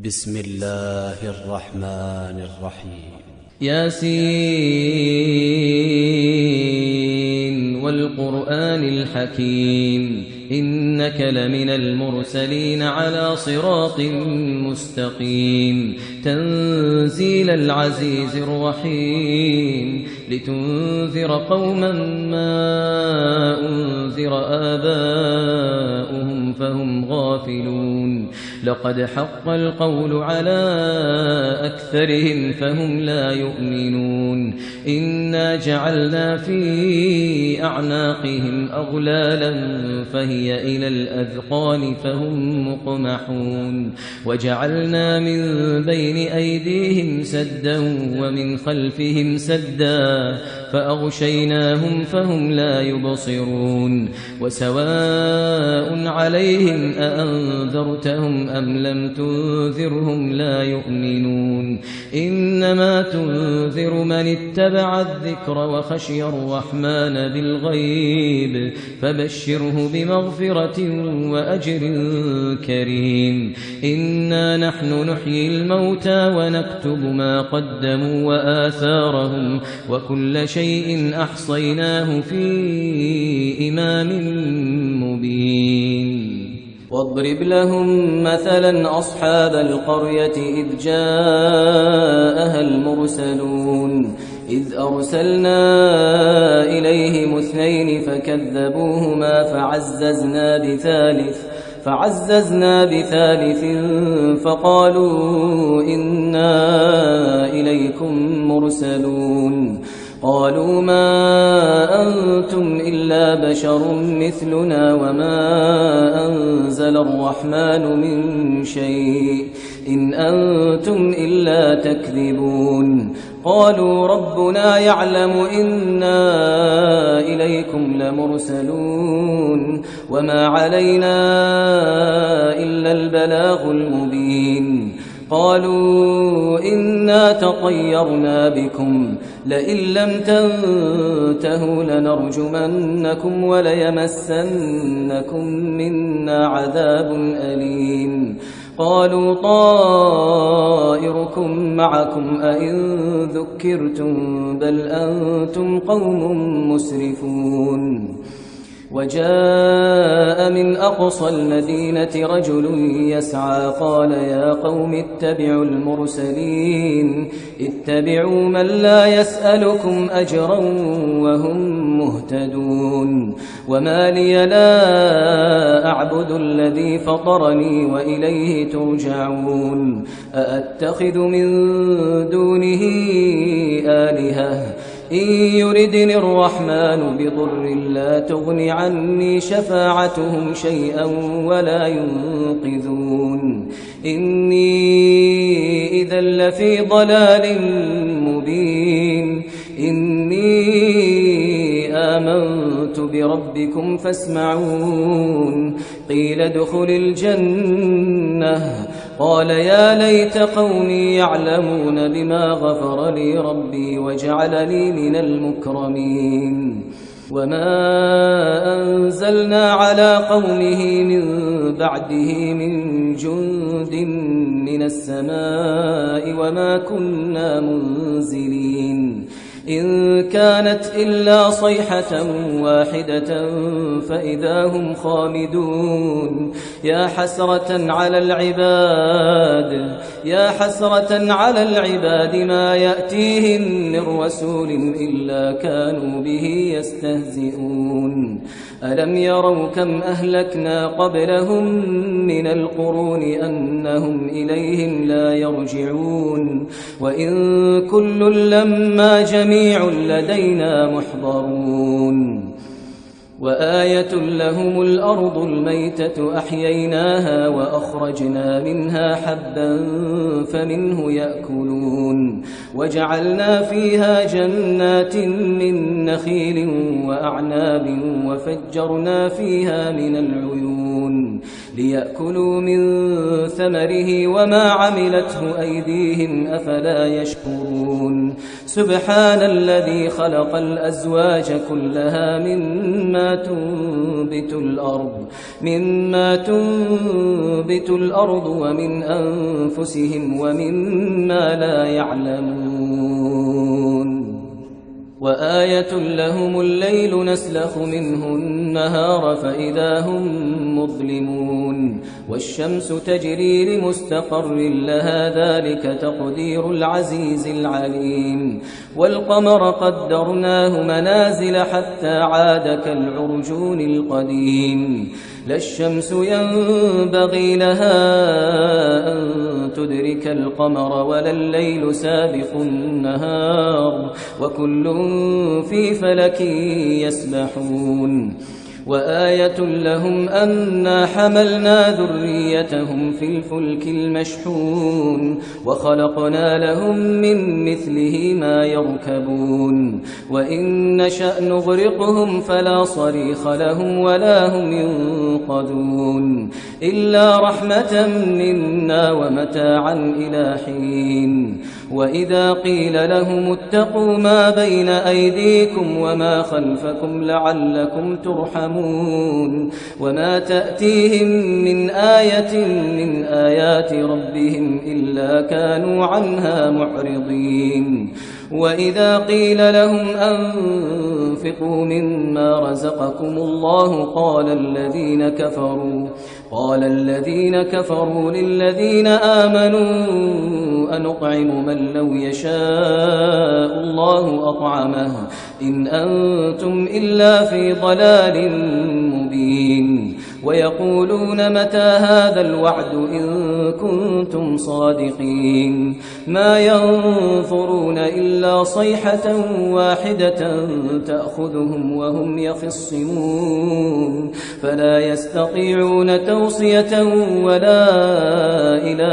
بسم الله الرحمن الرحيم ياسين والقرآن الحكيم إنك لمن المرسلين على صراط مستقيم تنزيل العزيز الرحيم لتنذر قوما ما أنذر آباؤهم فهم غافلون لقد حق القول على أكثرهم فهم لا يؤمنون إنا جعلنا في أعناقهم أغلالا فهي إلى الأذقان فهم مقمحون وجعلنا من بين أيديهم سدا ومن خلفهم سدا فأغشيناهم فهم لا يبصرون وسواء عليهم أأنذرتهم أم لم تنذرهم لا يؤمنون إنما تنذر من اتبع الذكر وخشي الرحمن بالغيب فبشره بمغفرة وأجر كريم إنا نحن نحيي الموتى ونكتب ما قدموا وآثارهم وكل شيء أحصيناه في إمام مبين واضرب لهم مثلا أصحاب القرية إذ جاءها المرسلون إذ أرسلنا إليهم اثنين فكذبوهما فعززنا بثالث فقالوا إنا إليكم مرسلون قالوا ما أنتم إلا بشر مثلنا وما أنزل الرحمن من شيء إن أنتم إلا تكذبون قالوا ربنا يعلم إنا إليكم لمرسلون وما علينا إلا البلاغ المبين قالوا إنا تطيرنا بكم لئن لم تنتهوا لنرجمنكم وليمسنكم منا عذاب أليم قالوا طائركم معكم أئن ذكرتم بل أنتم قوم مسرفون وجاء من أقصى المدينة رجل يسعى قال يا قوم اتبعوا المرسلين اتبعوا من لا يسألكم أجرا وهم مهتدون وما لي لا أعبد الذي فطرني وإليه ترجعون أأتخذ من دونه آلهة إن يردني الرحمن بضر لا تغن عني شفاعتهم شيئا ولا ينقذون إني إذا لفي ضلال مبين إني آمنت بربكم فاسمعون قيل ادخل الجنة قال يا ليت قومي يعلمون بما غفر لي ربي وجعلني من المكرمين وما أنزلنا على قومه من بعده من جند من السماء وما كنا منزلين إن كانت إلا صيحة واحدة فإذا هم خامدون يا حسرة على العباد ما يأتيهم من رسول إلا كانوا به يستهزئون ألم يروا كم أهلكنا قبلهم من القرون أنهم إليهم لا يرجعون وإن كل لما جميع لدينا محضرون وآية لهم الأرض الميتة أحييناها وأخرجنا منها حبا فمنه يأكلون وجعلنا فيها جنات من نخيل وأعناب وفجرنا فيها من العيون ليأكلوا من ثمره وما عملته أيديهم أفلا يشكرون سبحان الذي خلق الأزواج كلها مما تنبت الأرض ومن أنفسهم ومما لا يعلمون وآية لهم الليل نسلخ منه النهار فإذا هم مظلمون والشمس تجري لمستقر لها ذلك تقدير العزيز العليم والقمر قدرناه منازل حتى عاد كالعرجون القديم لا الشمس ينبغي لها أن تدرك القمر ولا الليل سابق النهار وكل في فلك يسبحون وآية لهم أنا حملنا ذريتهم في الفلك المشحون وخلقنا لهم من مثله ما يركبون وإن نشأ نغرقهم فلا صريخ لهم ولا هم ينقذون إلا رحمة منا ومتاعا إلى حين وإذا قيل لهم اتقوا ما بين أيديكم وما خلفكم لعلكم ترحمون وما تأتيهم من آية من آيات ربهم إلا كانوا عنها معرضين وإذا قيل لهم أنفقوا مما رزقكم الله قال الذين كفروا للذين آمنوا أنطعم من لو يشاء الله أطعمه إن أنتم إلا في ضلال مبين ويقولون متى هذا الوعد إن كنتم صادقين ما ينظرون إلا صيحة واحدة تأخذهم وهم يخصمون فلا يستطيعون توصية ولا إلى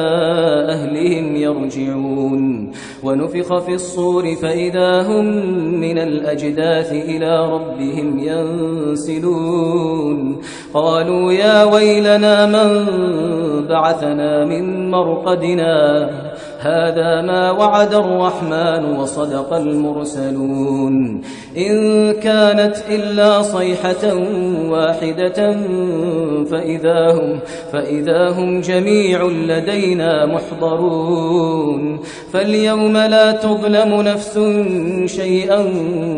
أهلهم يرجعون ونفخ في الصور فإذا هم من الأجداث إلى ربهم ينسلون قالوا يا ويلنا من بعثنا من مرقدنا هذا ما وعد الرحمن وصدق المرسلون إن كانت إلا صيحة واحدة فإذا هم جميع لدينا محضرون فاليوم لا تظلم نفس شيئا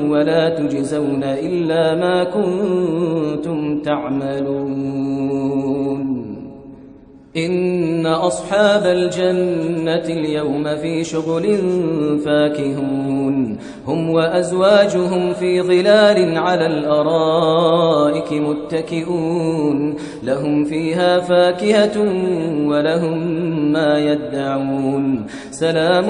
ولا تجزون إلا ما كنتم تعملون إن أصحاب الجنة اليوم في شغل فاكهون هم وأزواجهم في ظلال على الأرائك متكئون لهم فيها فاكهة ولهم ما يدعون سلام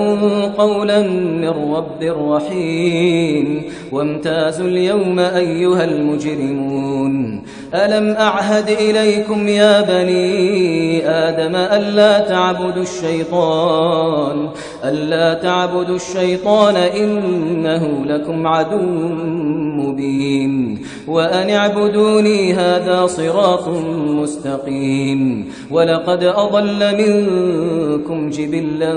قولا من رب رحيم وامتازوا اليوم أيها المجرمون ألم أعهد إليكم يا بني آدم ألا تعبدوا الشيطان إنه لكم عدو مبين وأن اعبدوني هذا صراط مستقيم ولقد أضل منكم جبلا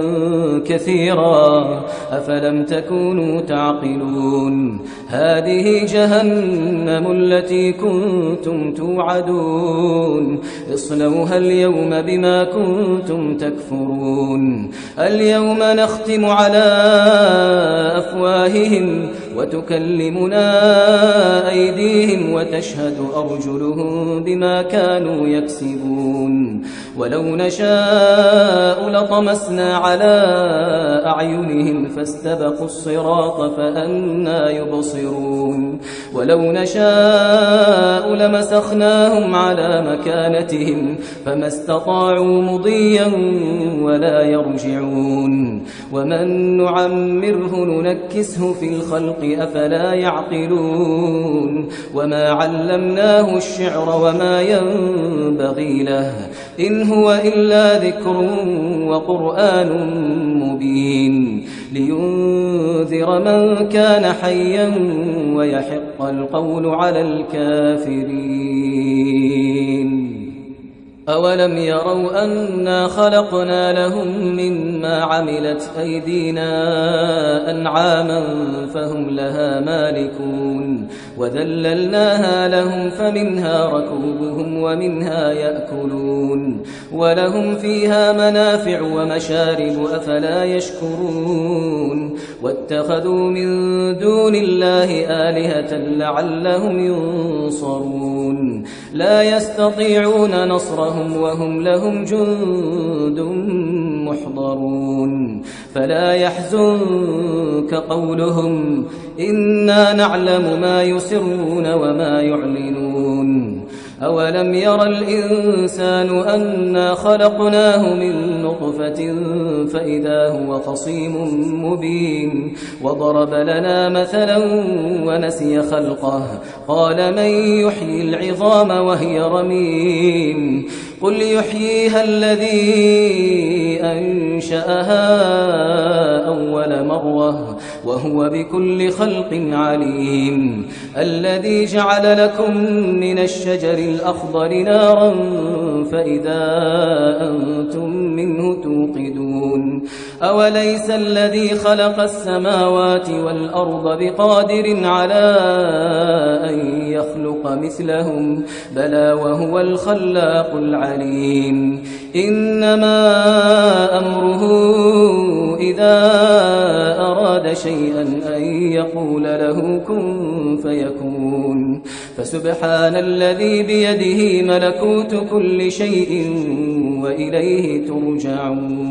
كثيرا أفلم تكونوا تعقلون هذه جهنم التي كنتم توعدون اصلوها اليوم بما كنتم تكفرون اليوم نختم على أفواههم وتكلمنا أيديهم وتشهد أرجلهم بما كانوا يكسبون ولو نشاء لطمسنا على أعينهم فاستبقوا الصراط فأنى يبصرون ولو نشاء لمسخناهم على مكانتهم فما استطاعوا مضيا ولا يرجعون ومن نعمره ننكسه في الخلق أفلا يعقلون وما علمناه الشعر وما ينبغي له إن هو إلا ذكر وقرآن مبين لينذر من كان حيا ويحق القول على الكافرين أولم يروا أنا خلقنا لهم مما عملت أيدينا أنعاما فهم لها مالكون وذللناها لهم فمنها ركوبهم ومنها يأكلون ولهم فيها منافع ومشارب أفلا يشكرون واتخذوا من دون الله آلهة لعلهم ينصرون لا يستطيعون نصرهم وهم لهم جند محضرون فلا يحزنك قولهم إنا نعلم ما يسرون وما يعلنون أولم ير الإنسان أنا خلقناه من نطفة فإذا هو خصيم مبين وضرب لنا مثلا ونسي خلقه قال من يحيي العظام وهي رميم قل يحييها الذي أنشأها أول مرة وهو بكل خلق عليم الذي جعل لكم من الشجر الأخضر نارا فإذا أنتم منه توقدون أوليس الذي خلق السماوات والأرض بقادر على أن يخلق مثلهم بلى وهو الخلاق العليم إنما أمره إذا أراد شيئا أن يقول له كن فيكون فسبحان الذي بيده ملكوت كل شيء وإليه ترجعون